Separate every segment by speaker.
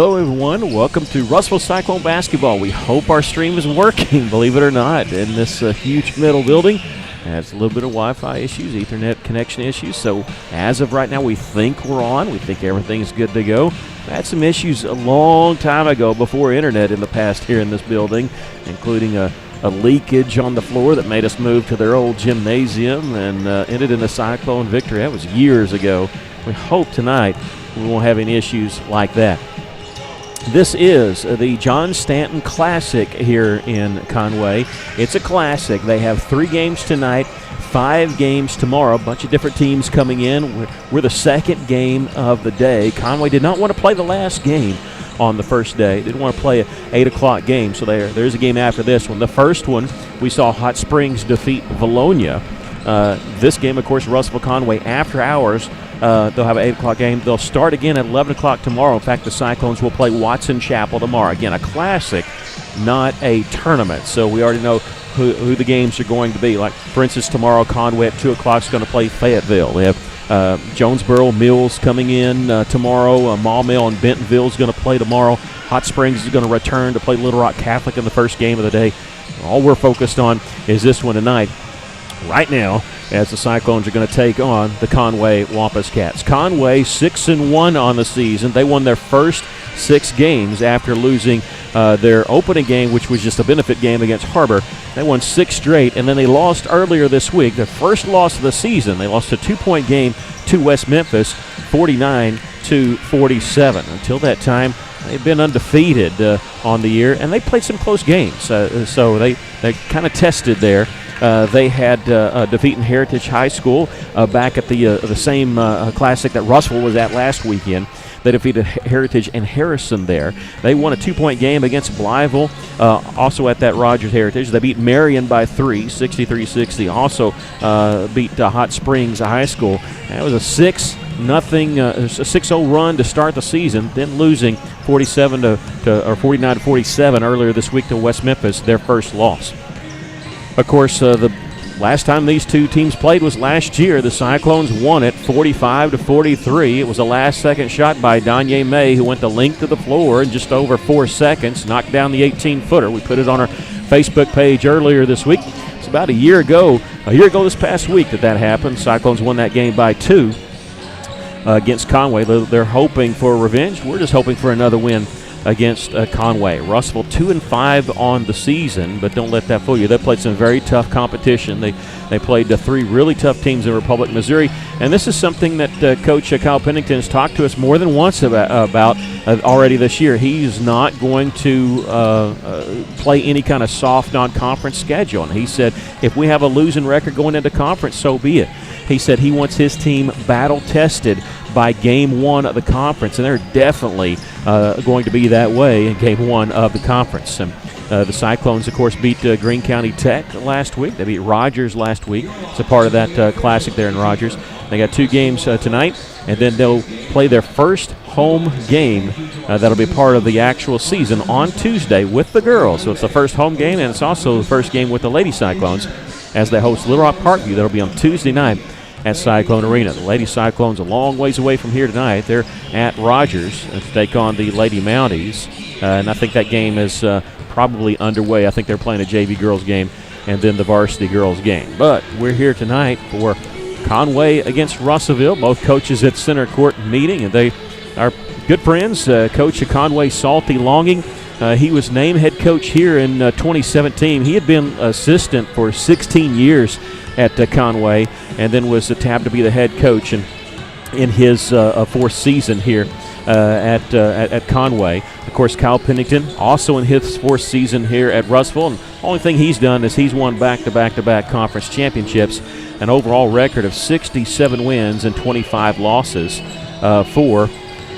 Speaker 1: Hello, everyone. Welcome to Russellville Cyclone Basketball. We hope our stream is working, believe it or not, in this huge metal building. Has a little bit of Wi-Fi issues, Ethernet connection issues. So as of right now, we think we're on. We think everything's good to go. We had some issues a long time ago before internet in the past here in this building, including a leakage on the floor that made us move to their old gymnasium and ended in a Cyclone victory. That was years ago. We hope tonight we won't have any issues like that. This is the John Stanton Classic here in Conway. It's a classic. They have 3 games tonight, 5 games tomorrow. A bunch of different teams coming in. We're the second game of the day. Conway did not want to play the last game on the first day. Didn't want to play an 8 o'clock game, so there's a game after this one. The first one, we saw Hot Springs defeat Valonia. This game, of course, Russellville-Conway after hours. They'll have an 8 o'clock game. They'll start again at 11 o'clock tomorrow. In fact, the Cyclones will play Watson Chapel tomorrow. Again, a classic, not a tournament. So we already know who the games are going to be. Like, for instance, tomorrow, Conway at 2 o'clock is going to play Fayetteville. They have Jonesboro, Mills coming in tomorrow. Maumelle and Bentonville is going to play tomorrow. Hot Springs is going to return to play Little Rock Catholic in the first game of the day. All we're focused on is this one tonight. Right now, as the Cyclones are going to take on the Conway Wampus Cats. Conway 6-1 on the season. They won their first 6 games after losing their opening game, which was just a benefit game against Harbor. They won 6 straight, and then they lost earlier this week. Their first loss of the season. They lost a 2-point game to West Memphis, 49-47. Until that time, they've been undefeated on the year, and they played some close games. So they kind of tested there. They had defeating Heritage High School back at the same classic that Russellville was at last weekend. They defeated Heritage and Harrison there. They won a 2-point game against Blytheville, also at that Rogers Heritage. They beat Marion by 3, 63-60. Also beat Hot Springs High School. That was a 6-0 run to start the season, then losing 49-47 earlier this week to West Memphis, their first loss. Of course, the last time these two teams played was last year. The Cyclones won it 45-43. It was a last-second shot by Danye May, who went the length of the floor in just over 4 seconds, knocked down the 18-footer. We put it on our Facebook page earlier this week. It's about a year ago this past week that happened. Cyclones won that game by 2 against Conway. They're hoping for revenge. We're just hoping for another win against Conway. Russellville 2-5 on the season, but don't let that fool you. They played some very tough competition. They played 3 really tough teams in Republic, Missouri, and this is something that Coach Kyle Pennington has talked to us more than once about already this year. He's not going to play any kind of soft non-conference schedule, and he said if we have a losing record going into conference, so be it. He said he wants his team battle-tested by Game 1 of the conference, and they're definitely going to be that way in Game 1 of the conference. And the Cyclones, of course, beat Greene County Tech last week. They beat Rogers last week. It's a part of that classic there in Rogers. They got 2 games tonight, and then they'll play their first home game that'll be part of the actual season on Tuesday with the girls. So it's the first home game, and it's also the first game with the Lady Cyclones as they host Little Rock Parkview. That'll be on Tuesday night at Cyclone Arena. The Lady Cyclones a long ways away from here tonight. They're at Rogers to take on the Lady Mounties, and I think that game is probably underway. I think they're playing a JV girls game and then the varsity girls game. But we're here tonight for Conway against Russellville. Both coaches at center court meeting, and they are good friends. Coach of Conway, Salty Longing. He was named head coach here in 2017. He had been assistant for 16 years at Conway, and then was tapped to be the head coach in his 4th season here at Conway. Of course, Kyle Pennington also in his 4th season here at Russellville, and the only thing he's done is he's won back-to-back conference championships, an overall record of 67 wins and 25 losses for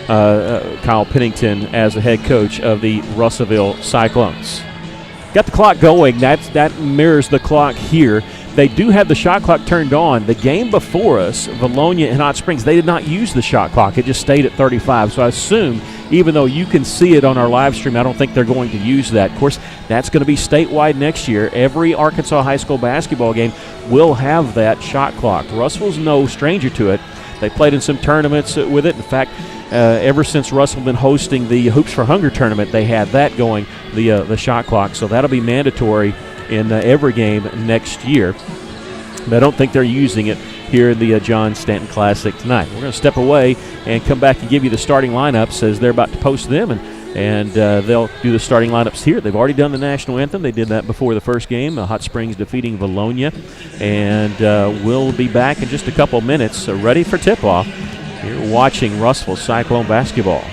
Speaker 1: Kyle Pennington as the head coach of the Russellville Cyclones. Got the clock going. That mirrors the clock here. They do have the shot clock turned on. The game before us, Valonia and Hot Springs, they did not use the shot clock. It just stayed at 35. So I assume, even though you can see it on our live stream, I don't think they're going to use that. Of course, that's going to be statewide next year. Every Arkansas high school basketball game will have that shot clock. Russellville's no stranger to it. They played in some tournaments with it. In fact, ever since Russell been hosting the Hoops for Hunger tournament, they had that going, the shot clock. So that'll be mandatory in every game next year. But I don't think they're using it here in the John Stanton Classic tonight. We're going to step away and come back and give you the starting lineups as they're about to post them, and they'll do the starting lineups here. They've already done the national anthem. They did that before the first game, Hot Springs defeating Valonia. And we'll be back in just a couple minutes, ready for tip-off. You're watching Russell Cyclone basketball.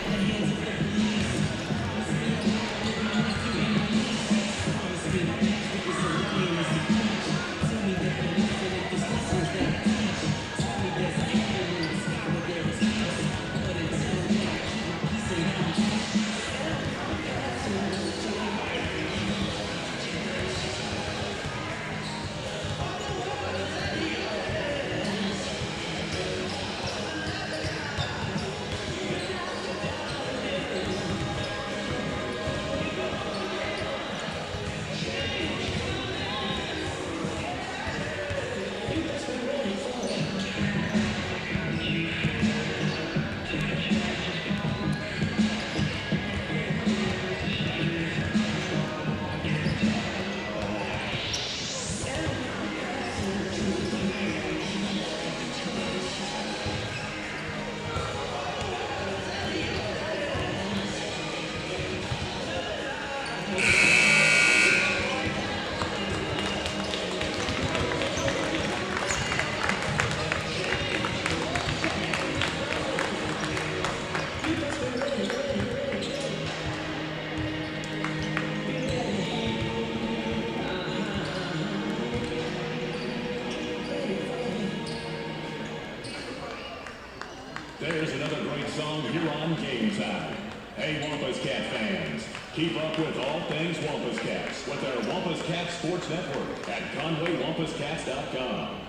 Speaker 2: There's another great song here on Game Time. Hey, Wampus Cat fans, keep up with all things Wampus Cats with our Wampus Cat Sports Network at ConwayWampusCats.com.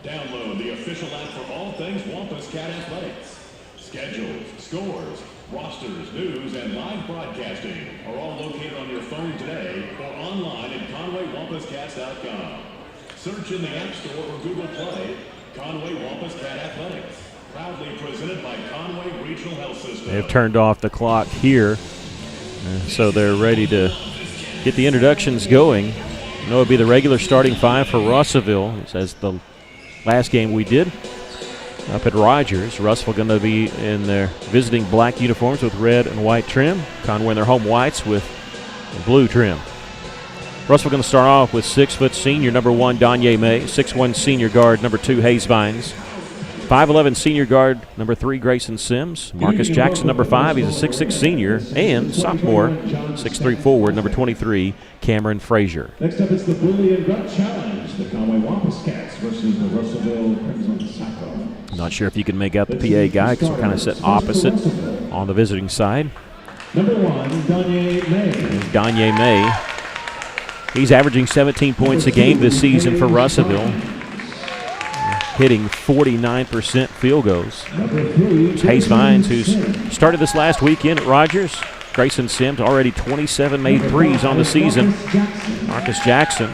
Speaker 2: Download the official app for all things Wampus Cat athletics. Schedules, scores, rosters, news, and live broadcasting are all located on your phone today or online at ConwayWampusCats.com. Search in the App Store or Google Play, Conway Wampus Cat Athletics. Proudly presented by Conway Regional Health System.
Speaker 1: They've turned off the clock here, so they're ready to get the introductions going. You know, it'll be the regular starting five for Russellville. As the last game we did up at Rogers. Russellville going to be in their visiting black uniforms with red and white trim. Conway in their home whites with blue trim. Russellville going to start off with 6-foot senior number 1 Danye May, 6'1 senior guard number 2 Hayes Vines, 5'11 senior guard number 3 Grayson Sims, Marcus Jackson number 5, he's a 6'6 senior, and sophomore 6'3 forward number 23 Cameron Frazier.
Speaker 2: Next up is the Bully and Grunt Challenge, the Conway Wampus Cats versus the Russellville Crimson Cyclones.
Speaker 1: Not sure if you can make out the PA guy because we're kind of set opposite on the visiting side.
Speaker 2: Number 1, Danye May.
Speaker 1: Danye May. He's averaging 17 points a game this season for Russellville, hitting 49% field goals. Hayes Vines, who's started this last weekend at Rogers. Grayson Sims already 27 made threes on the season. Marcus Jackson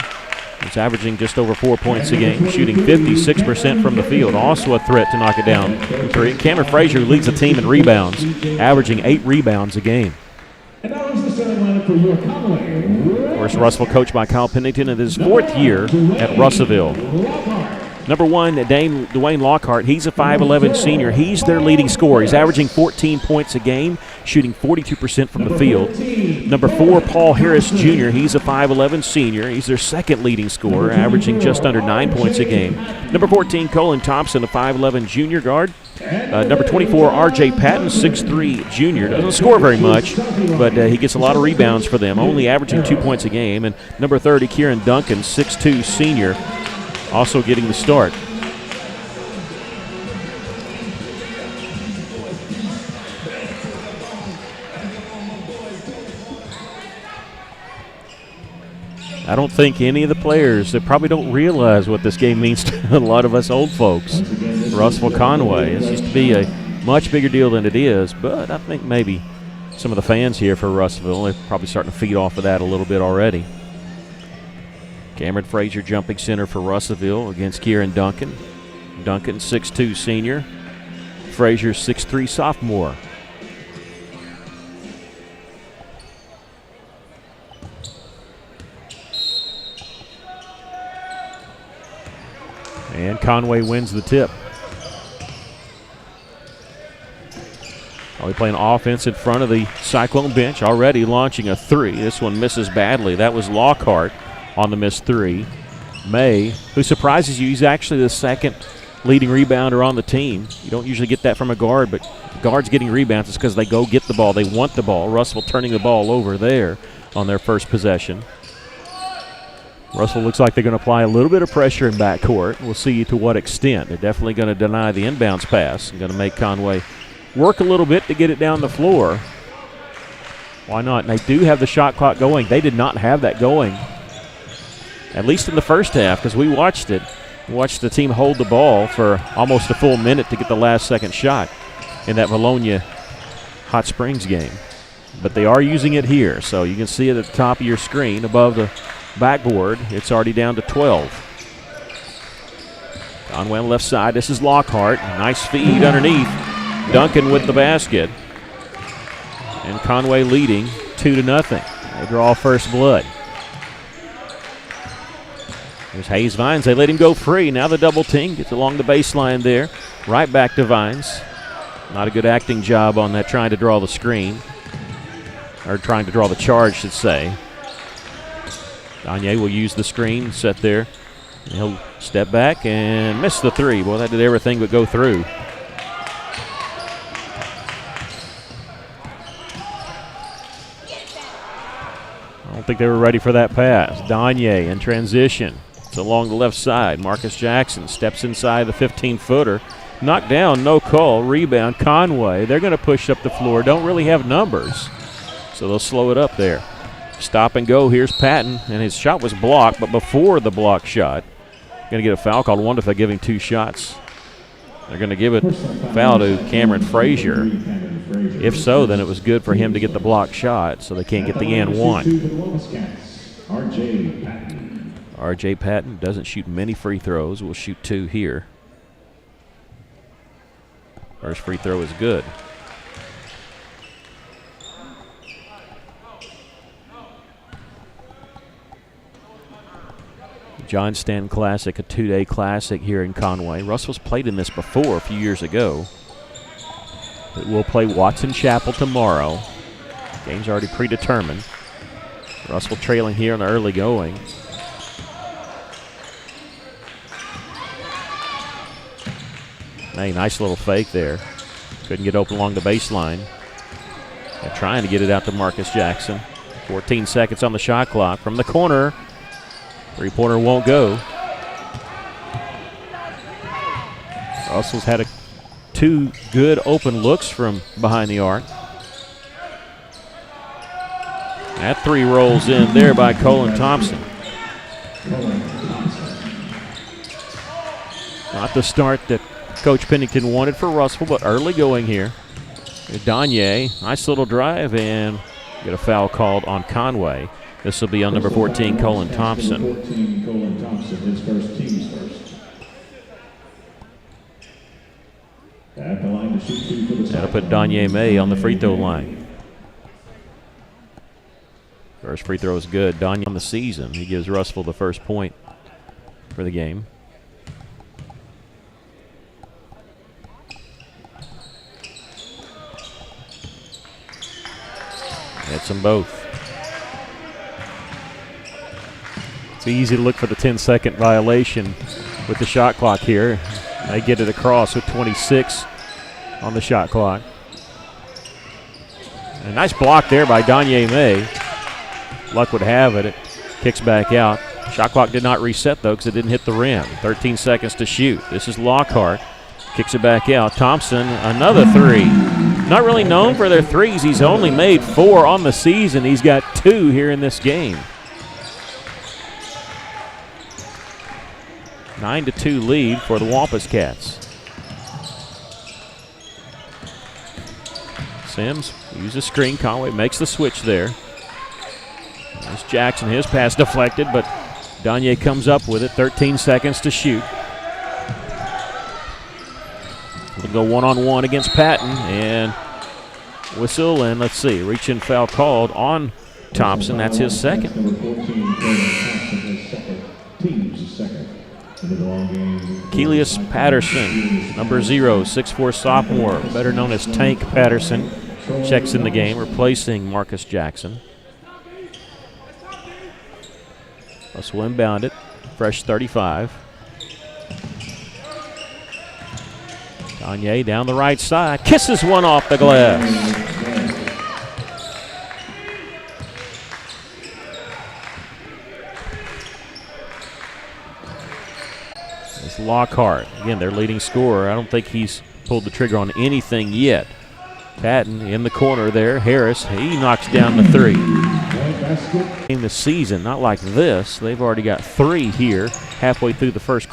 Speaker 1: is averaging just over 4 points a game, shooting 56% from the field. Also a threat to knock it down from three. Cameron Frazier leads the team in rebounds, averaging 8 rebounds a game.
Speaker 2: And now is the starting lineup for your Conway.
Speaker 1: Of course, Russellville coached by Kyle Pennington in his 4th year at Russellville. Number 1, Dwayne Lockhart. He's a 5'11 senior. He's their leading scorer. He's averaging 14 points a game, shooting 42% from the field. Number 4, Paul Harris Jr. He's a 5'11 senior. He's their 2nd leading scorer, averaging just under 9 points a game. Number 14, Colin Thompson, a 5'11 junior guard. Number 24, R.J. Patton, 6'3 junior. Doesn't score very much, but he gets a lot of rebounds for them, only averaging 2 points a game. And number 30, Kieran Duncan, 6'2 senior, also getting the start. I don't think any of the players, they probably don't realize what this game means to a lot of us old folks. Russellville Conway. This used to be a much bigger deal than it is, but I think maybe some of the fans here for Russellville, they're probably starting to feed off of that a little bit already. Cameron Frazier jumping center for Russellville against Kieran Duncan. Duncan, 6'2 senior. Frazier, 6'3 sophomore. And Conway wins the tip. We playing offense in front of the Cyclone bench, already launching a three. This one misses badly. That was Lockhart on the missed three. May, who surprises you, he's actually the second leading rebounder on the team. You don't usually get that from a guard, but guards getting rebounds is because they go get the ball. They want the ball. Russell turning the ball over there on their first possession. Russell looks like they're going to apply a little bit of pressure in backcourt. We'll see to what extent. They're definitely going to deny the inbounds pass and going to make Conway work a little bit to get it down the floor. Why not? And they do have the shot clock going. They did not have that going, at least in the first half, because we watched it. We watched the team hold the ball for almost a full minute to get the last second shot in that Bologna Hot Springs game. But they are using it here, so you can see it at the top of your screen above the backboard. It's already down to 12. Conway on the left side. This is Lockhart. Nice feed underneath. Duncan with the basket. And Conway leading 2-0. They draw first blood. There's Hayes Vines. They let him go free. Now the double team gets along the baseline there. Right back to Vines. Not a good acting job on that, trying to draw the screen. Or trying to draw the charge, should say. Gagne will use the screen, set there. He'll step back and miss the three. Boy, that did everything but go through. I don't think they were ready for that pass. Gagne in transition. It's along the left side. Marcus Jackson steps inside the 15-footer. Knocked down, no call. Rebound, Conway. They're going to push up the floor. Don't really have numbers, so they'll slow it up there. Stop and go. Here's Patton, and his shot was blocked, but before the block shot, going to get a foul called. I wonder if they give him two shots. They're going to give it foul to Cameron Frazier. If so, then it was good for him to get the block shot, so they can't get the and one. R.J. Patton doesn't shoot many free throws. Will shoot two here. First free throw is good. John Stanton Classic, a two-day classic here in Conway. Russell's played in this before a few years ago. But we'll play Watson Chapel tomorrow. Game's already predetermined. Russell trailing here in the early going. Hey, nice little fake there. Couldn't get open along the baseline. They're trying to get it out to Marcus Jackson. 14 seconds on the shot clock from the corner. Three-pointer won't go. Russell's had two good open looks from behind the arc. That three rolls in there by Colin Thompson. Not the start that Coach Pennington wanted for Russell, but early going here. Gagne, nice little drive, and get a foul called on Conway. This will be on number 14, Colin Thompson.
Speaker 2: His first, team's first. At the line to shoot two for the
Speaker 1: That'll put Gagne May on the free throw line. First free throw is good. Gagne on the season. He gives Russell the first point for the game. Hits them both. It's easy to look for the 10-second violation with the shot clock here. They get it across with 26 on the shot clock. A nice block there by Gagne May. Luck would have it. It kicks back out. Shot clock did not reset, though, because it didn't hit the rim. 13 seconds to shoot. This is Lockhart. Kicks it back out. Thompson, another three. Not really known for their threes. He's only made 4 on the season. He's got 2 here in this game. 9-2 lead for the Wampus Cats. Sims uses a screen. Conway makes the switch there. There's Jackson. His pass deflected, but Gagne comes up with it. 13 seconds to shoot. We'll go one-on-one against Patton, and whistle, and let's see, reach-in foul called on Thompson. That's his second.
Speaker 2: Number 14, Thompson, his second. Team's second.
Speaker 1: Kelius Patterson, number 0, 6'4" sophomore, better known as Tank Patterson, checks in the game, replacing Marcus Jackson. Plus will inbound it, fresh 35. Gagne down the right side, kisses one off the glass. It's Lockhart, again, their leading scorer. I don't think he's pulled the trigger on anything yet. Patton in the corner there. Harris, he knocks down the 3. In the season, not like this. They've already got 3 here halfway through the first quarter.